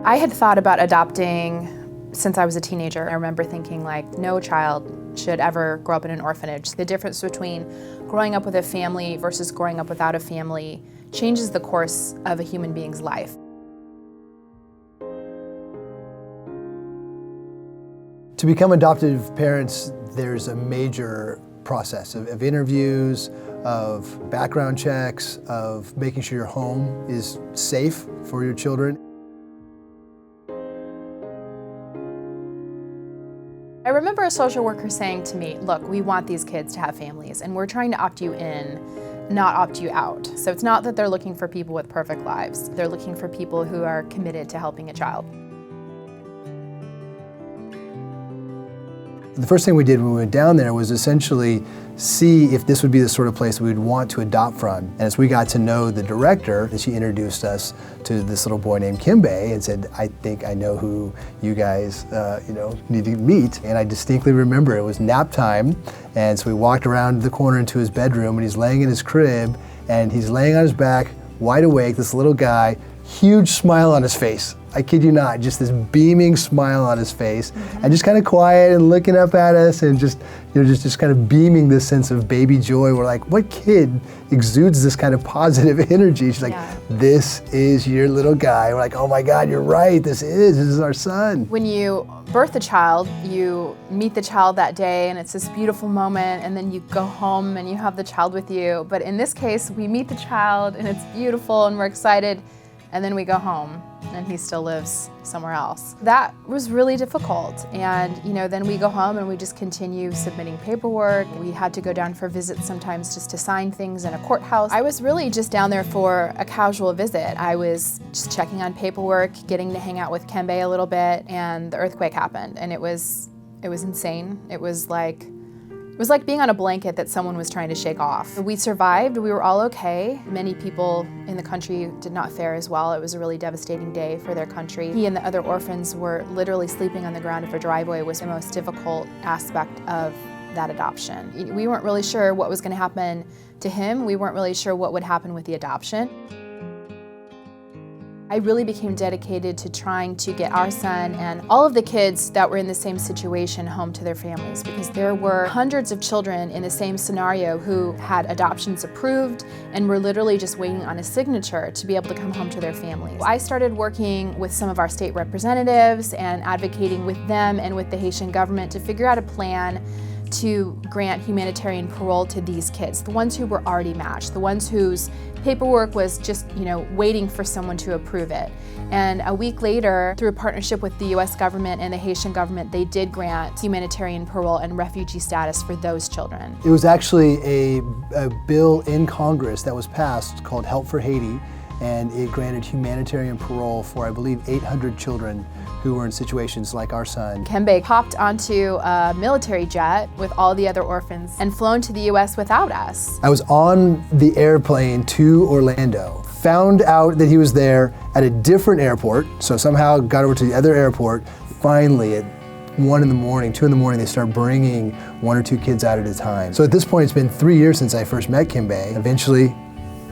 I had thought about adopting since I was a teenager. I remember thinking like, no child should ever grow up in an orphanage. The difference between growing up with a family versus growing up without a family changes the course of a human being's life. To become adoptive parents, there's a major process of interviews, of background checks, of making sure your home is safe for your children. I remember a social worker saying to me, look, we want these kids to have families and we're trying to opt you in, not opt you out. So it's not that they're looking for people with perfect lives. They're looking for people who are committed to helping a child. The first thing we did when we went down there was essentially see if this would be the sort of place we would want to adopt from. And as we got to know the director, she introduced us to this little boy named Kimbe and said, I think I know who you guys need to meet. And I distinctly remember it was nap time, and so we walked around the corner into his bedroom, and he's laying in his crib, and he's laying on his back, wide awake, this little guy, huge smile on his face. I kid you not, just this beaming smile on his face, and just kind of quiet and looking up at us and just kind of beaming this sense of baby joy. We're like, what kid exudes this kind of positive energy? She's like, this is your little guy. We're like, oh my God, you're right, this is our son. When you birth a child, you meet the child that day and it's this beautiful moment, and then you go home and you have the child with you. But in this case, we meet the child and it's beautiful and we're excited, and then we go home and he still lives somewhere else. That was really difficult, and then we go home and we just continue submitting paperwork. We had to go down for visits sometimes just to sign things in a courthouse. I was really just down there for a casual visit. I was just checking on paperwork, getting to hang out with Kimbe a little bit, and the earthquake happened, and it was insane. It was like being on a blanket that someone was trying to shake off. We survived, we were all okay. Many people in the country did not fare as well. It was a really devastating day for their country. He and the other orphans were literally sleeping on the ground of a driveway. Was the most difficult aspect of that adoption. We weren't really sure what was going to happen to him. We weren't really sure what would happen with the adoption. I really became dedicated to trying to get our son and all of the kids that were in the same situation home to their families, because there were hundreds of children in the same scenario who had adoptions approved and were literally just waiting on a signature to be able to come home to their families. I started working with some of our state representatives and advocating with them and with the Haitian government to figure out a plan to grant humanitarian parole to these kids, the ones who were already matched, the ones whose paperwork was just, waiting for someone to approve it. And a week later, through a partnership with the US government and the Haitian government, they did grant humanitarian parole and refugee status for those children. It was actually a bill in Congress that was passed called Help for Haiti, and it granted humanitarian parole for, I believe, 800 children who were in situations like our son. Kimbe hopped onto a military jet with all the other orphans and flown to the US without us. I was on the airplane to Orlando, found out that he was there at a different airport, so somehow got over to the other airport. Finally, at 1 in the morning, 2 in the morning, they start bringing 1 or 2 kids out at a time. So at this point, it's been 3 years since I first met Kimbe. Eventually,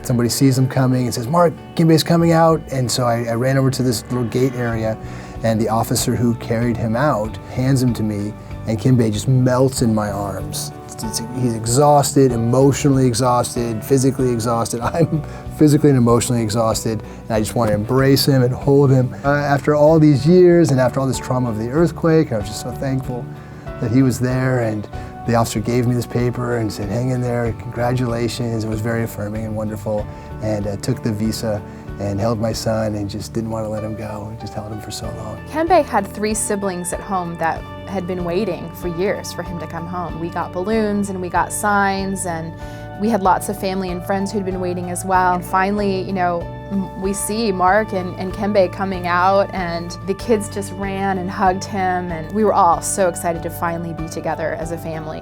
somebody sees him coming and says, Mark, Kimbe's coming out. And so I ran over to this little gate area, and the officer who carried him out hands him to me, and Kimbe just melts in my arms. He's exhausted, emotionally exhausted, physically exhausted. I'm physically and emotionally exhausted, and I just want to embrace him and hold him. After all these years and after all this trauma of the earthquake, I was just so thankful that he was there, and the officer gave me this paper and said, hang in there, congratulations. It was very affirming and wonderful, and took the visa and held my son and just didn't want to let him go. I just held him for so long. Kimbe had 3 siblings at home that had been waiting for years for him to come home. We got balloons and we got signs, and we had lots of family and friends who'd been waiting as well. And finally, we see Mark and Kimbe coming out, and the kids just ran and hugged him, and we were all so excited to finally be together as a family.